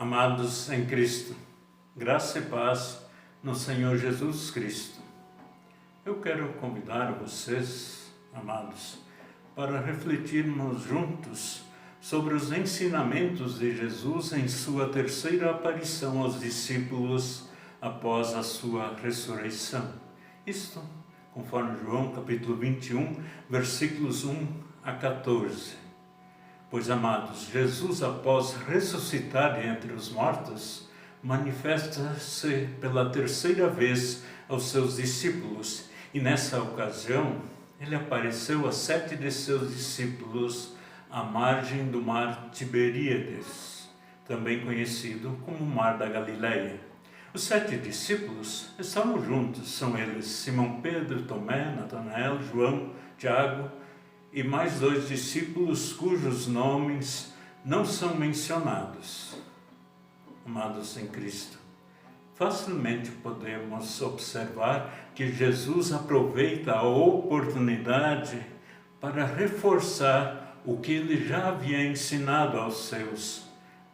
Amados em Cristo, graça e paz no Senhor Jesus Cristo. Eu quero convidar vocês, amados, para refletirmos juntos sobre os ensinamentos de Jesus em sua terceira aparição aos discípulos após a sua ressurreição. Isto, conforme João capítulo 21, versículos 1 a 14. Pois, amados, Jesus, após ressuscitar dentre os mortos, manifesta-se pela terceira vez aos seus discípulos, e nessa ocasião ele apareceu a 7 de seus discípulos à margem do mar Tiberíades, também conhecido como Mar da Galileia. Os 7 discípulos estavam juntos, são eles Simão Pedro, Tomé, Natanael, João, Tiago, e mais 2 discípulos cujos nomes não são mencionados. Amados em Cristo, facilmente podemos observar que Jesus aproveita a oportunidade para reforçar o que ele já havia ensinado aos seus,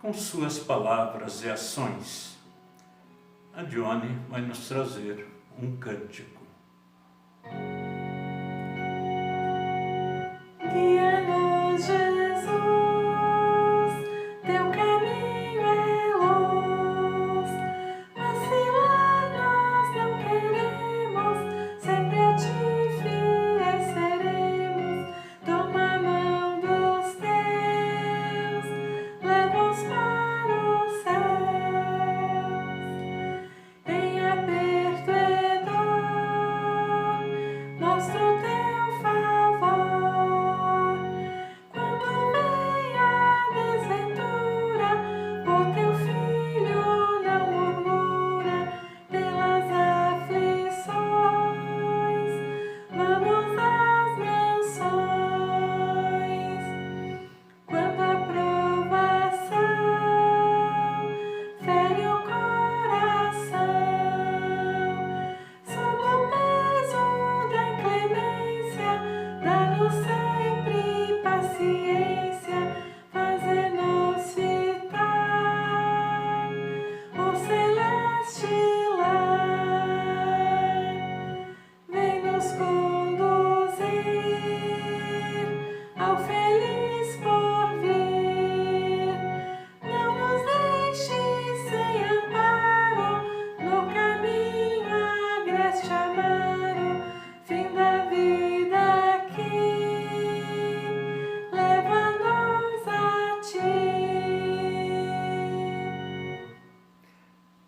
com suas palavras e ações. A Dione vai nos trazer um cântico. Guia-nos, Jesus, teu caminho é luz. Vacilar nós não queremos, sempre a ti fiéis seremos. Toma a mão dos teus, leva-os para os céus. Em aperto e dor, mostra o teu favor.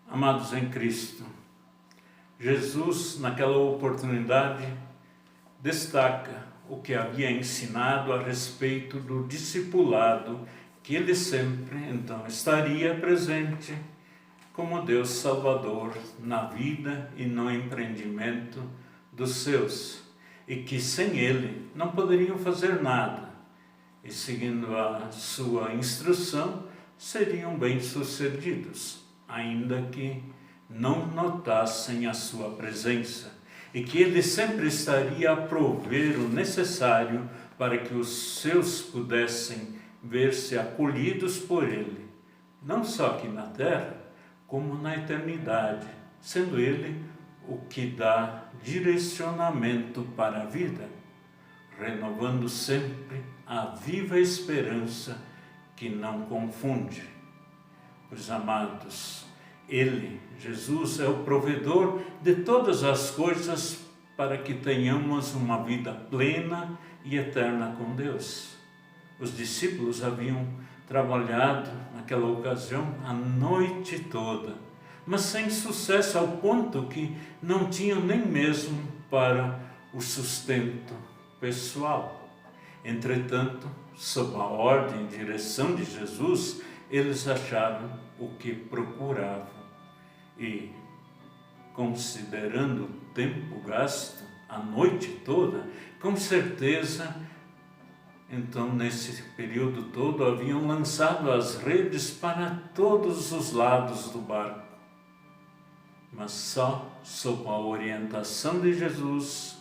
Amados em Cristo, Jesus, naquela oportunidade, destaca o que havia ensinado a respeito do discipulado, que ele sempre, então, estaria presente como Deus Salvador na vida e no empreendimento dos seus, e que sem ele não poderiam fazer nada, e seguindo a sua instrução, seriam bem-sucedidos, ainda que não notassem a sua presença, e que ele sempre estaria a prover o necessário para que os seus pudessem ver-se acolhidos por ele, não só aqui na terra, como na eternidade, sendo ele o que dá direcionamento para a vida, renovando sempre a viva esperança que não confunde. Pois, amados, ele, Jesus, é o provedor de todas as coisas para que tenhamos uma vida plena e eterna com Deus. Os discípulos haviam trabalhado naquela ocasião a noite toda, mas sem sucesso, ao ponto que não tinham nem mesmo para o sustento pessoal. Entretanto, sob a ordem e direção de Jesus, eles acharam o que procuravam. E, considerando o tempo gasto, a noite toda, com certeza, então, nesse período todo, haviam lançado as redes para todos os lados do barco. Mas só sob a orientação de Jesus,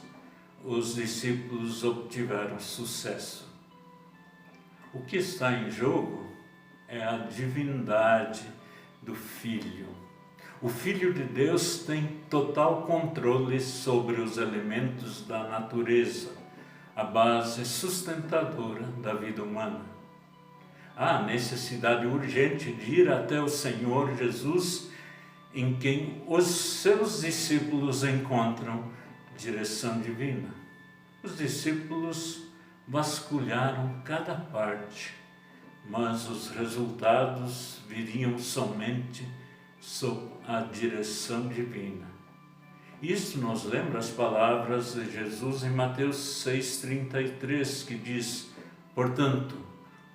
os discípulos obtiveram sucesso. O que está em jogo é a divindade do Filho. O Filho de Deus tem total controle sobre os elementos da natureza, a base sustentadora da vida humana. Há necessidade urgente de ir até o Senhor Jesus, em quem os seus discípulos encontram direção divina. Os discípulos vasculharam cada parte, mas os resultados viriam somente sob a direção divina. Isso nos lembra as palavras de Jesus em Mateus 6,33, que diz: portanto,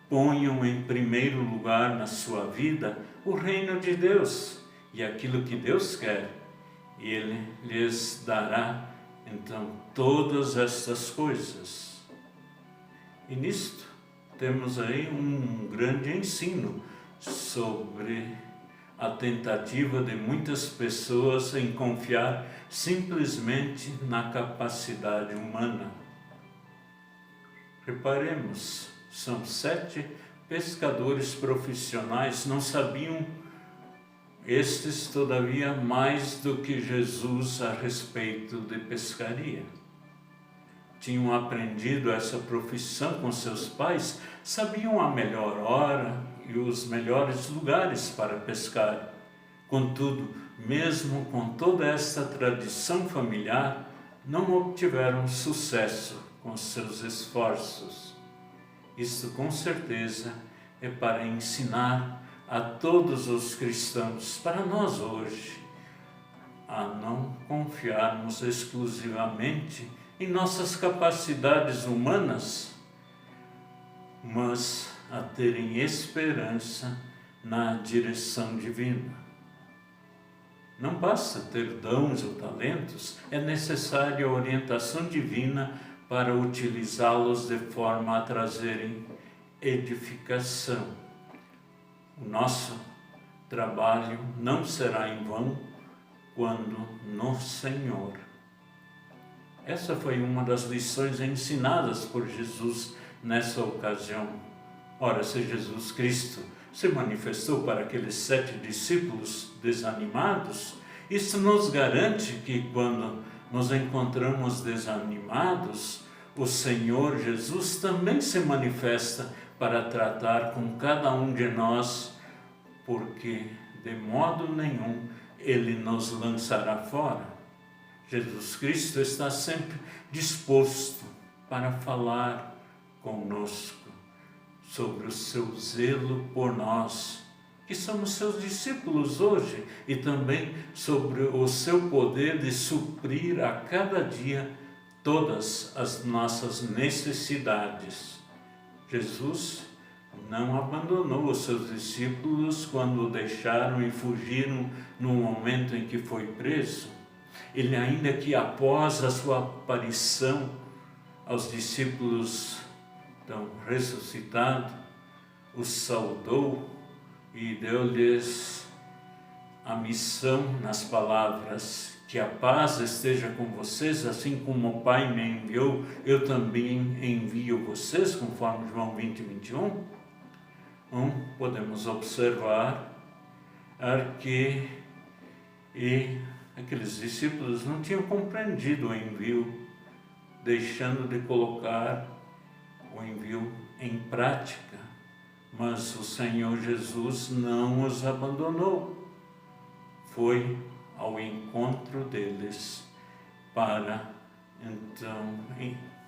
ponham em primeiro lugar na sua vida o reino de Deus e aquilo que Deus quer, e Ele lhes dará então todas estas coisas. E nisto temos aí um grande ensino sobre a tentativa de muitas pessoas em confiar simplesmente na capacidade humana. Reparemos, são 7 pescadores profissionais, não sabiam estes, todavia, mais do que Jesus a respeito de pescaria. Tinham aprendido essa profissão com seus pais, sabiam a melhor hora e os melhores lugares para pescar. Contudo, mesmo com toda esta tradição familiar, não obtiveram sucesso com seus esforços. Isto, com certeza, é para ensinar a todos os cristãos, para nós hoje, a não confiarmos exclusivamente em nossas capacidades humanas, mas a terem esperança na direção divina. Não basta ter dons ou talentos, é necessária a orientação divina para utilizá-los de forma a trazerem edificação. O nosso trabalho não será em vão quando no Senhor. Essa foi uma das lições ensinadas por Jesus nessa ocasião. Ora, se Jesus Cristo se manifestou para aqueles 7 discípulos desanimados, isso nos garante que quando nos encontramos desanimados, o Senhor Jesus também se manifesta para tratar com cada um de nós, porque de modo nenhum Ele nos lançará fora. Jesus Cristo está sempre disposto para falar conosco sobre o seu zelo por nós, que somos seus discípulos hoje, e também sobre o seu poder de suprir a cada dia todas as nossas necessidades. Jesus não abandonou os seus discípulos quando o deixaram e fugiram no momento em que foi preso. Ele, ainda que após a sua aparição aos discípulos então ressuscitado, os saudou e deu-lhes a missão nas palavras: que a paz esteja com vocês, assim como o Pai me enviou, eu também envio vocês, conforme João 20:21. Podemos observar que aqueles discípulos não tinham compreendido o envio, deixando de colocar o envio em prática, mas o Senhor Jesus não os abandonou, foi ao encontro deles para então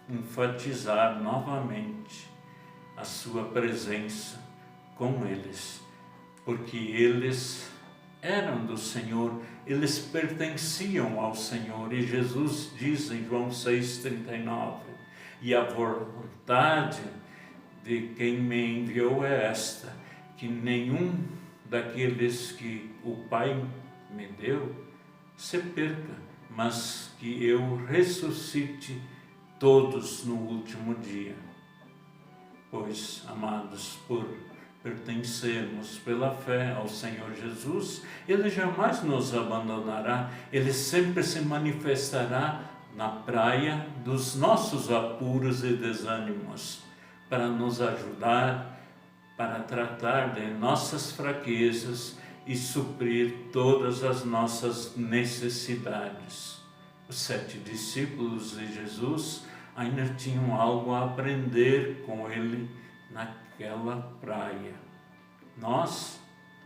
enfatizar novamente a sua presença com eles, porque eles eram do Senhor, eles pertenciam ao Senhor, e Jesus diz em João 6,39: e a vontade de quem me enviou é esta, que nenhum daqueles que o Pai me deu se perca, mas que eu ressuscite todos no último dia. Pois, amados, por pertencermos pela fé ao Senhor Jesus, Ele jamais nos abandonará, Ele sempre se manifestará na praia dos nossos apuros e desânimos, para nos ajudar, para tratar de nossas fraquezas e suprir todas as nossas necessidades. Os 7 discípulos de Jesus ainda tinham algo a aprender com ele naquela praia. Nós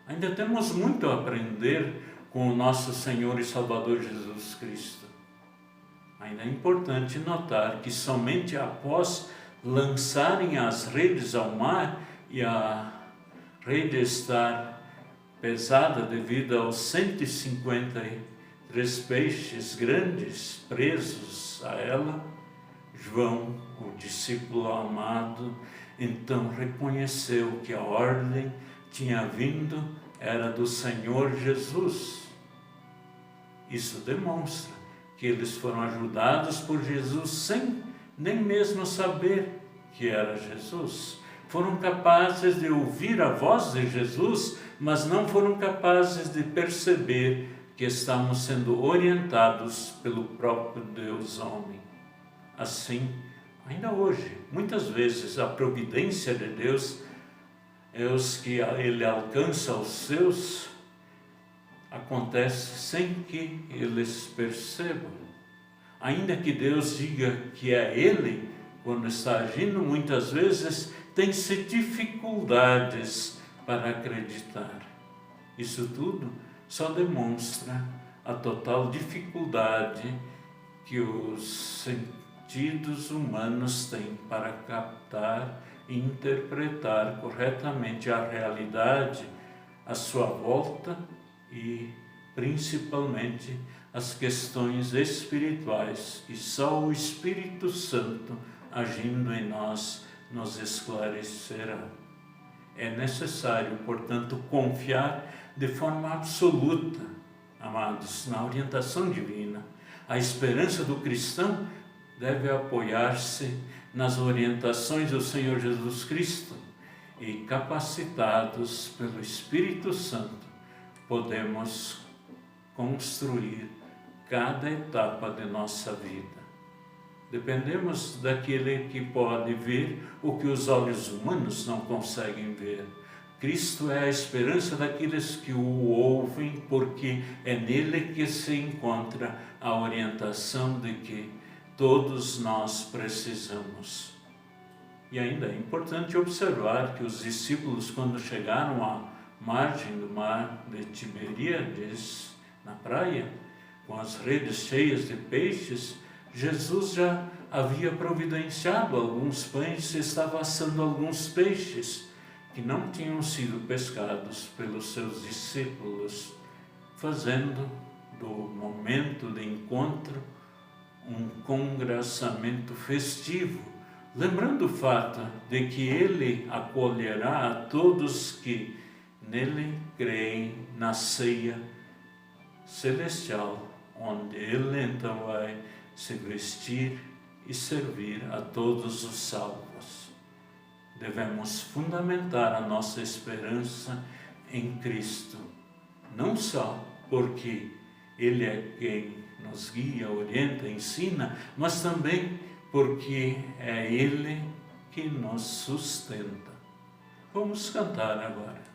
ainda temos muito a aprender com o nosso Senhor e Salvador Jesus Cristo. Ainda é importante notar que somente após lançarem as redes ao mar e a rede estar pesada devido aos 153 peixes grandes presos a ela, João, o discípulo amado, então reconheceu que a ordem tinha vindo era do Senhor Jesus. Isso demonstra que eles foram ajudados por Jesus sem nem mesmo saber que era Jesus. Foram capazes de ouvir a voz de Jesus, mas não foram capazes de perceber que estamos sendo orientados pelo próprio Deus homem. Assim, ainda hoje, muitas vezes a providência de Deus é os que ele alcança os seus, acontece sem que eles percebam. Ainda que Deus diga que é Ele, quando está agindo, muitas vezes tem-se dificuldades para acreditar. Isso tudo só demonstra a total dificuldade que os sentidos humanos têm para captar e interpretar corretamente a realidade à sua volta e principalmente as questões espirituais que só o Espírito Santo agindo em nós nos esclarecerá. É necessário, portanto, confiar de forma absoluta, amados, na orientação divina. A esperança do cristão deve apoiar-se nas orientações do Senhor Jesus Cristo e, capacitados pelo Espírito Santo, podemos construir cada etapa de nossa vida. Dependemos daquele que pode ver o que os olhos humanos não conseguem ver. Cristo é a esperança daqueles que o ouvem, porque é nele que se encontra a orientação de que todos nós precisamos. E ainda é importante observar que os discípulos, quando chegaram à margem do mar de Tiberíades, na praia, com as redes cheias de peixes, Jesus já havia providenciado alguns pães e estava assando alguns peixes que não tinham sido pescados pelos seus discípulos, fazendo do momento de encontro um congraçamento festivo, lembrando o fato de que Ele acolherá a todos que nele creem na ceia celestial, onde Ele então vai se vestir e servir a todos os salvos. Devemos fundamentar a nossa esperança em Cristo, não só porque Ele é quem nos guia, orienta, ensina, mas também porque é Ele que nos sustenta. Vamos cantar agora.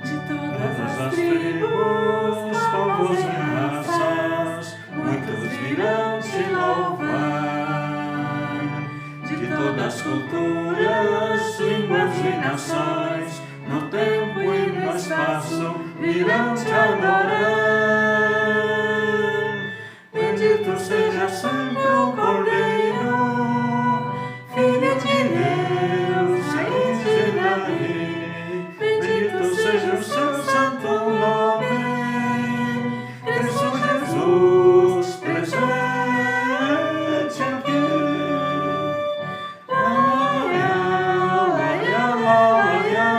De todas as tribos, povos e raças, muitos virão te louvar. De todas as culturas, línguas e nações, no tempo e no espaço, virão te adorar. Bendito seja sempre o Cordeiro, Filho de Deus, Rei de Davi. Bendito seja o seu santo nome, Cristo Jesus, presente aqui. Aleluia, aleluia.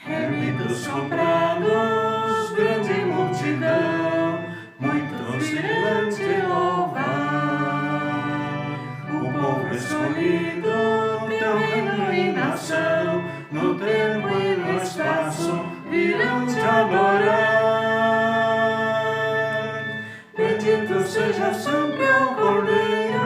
Remidos comprados, grande multidão, muitos irão te louvar. O povo escolhido, teu reino e nação, no tempo e no espaço, virão te adorar. Bendito seja sempre o Cordeiro,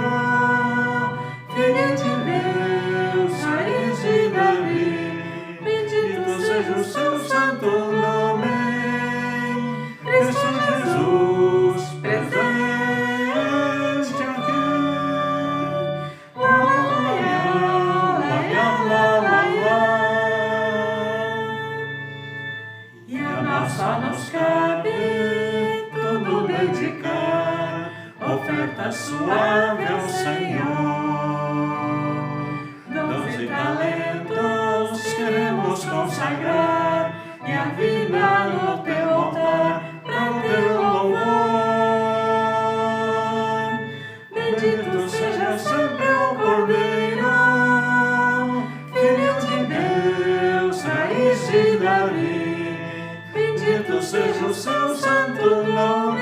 seja o seu santo nome.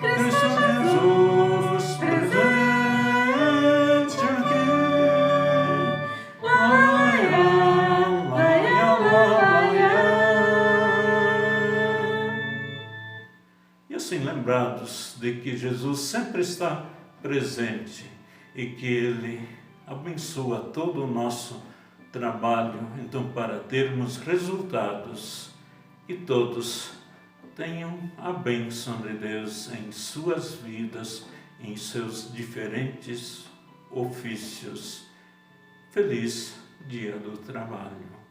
Cristo Jesus presente aqui. E assim, lembrados de que Jesus sempre está presente e que Ele abençoa todo o nosso trabalho, então, para termos resultados e todos tenham a bênção de Deus em suas vidas, em seus diferentes ofícios. Feliz Dia do Trabalho.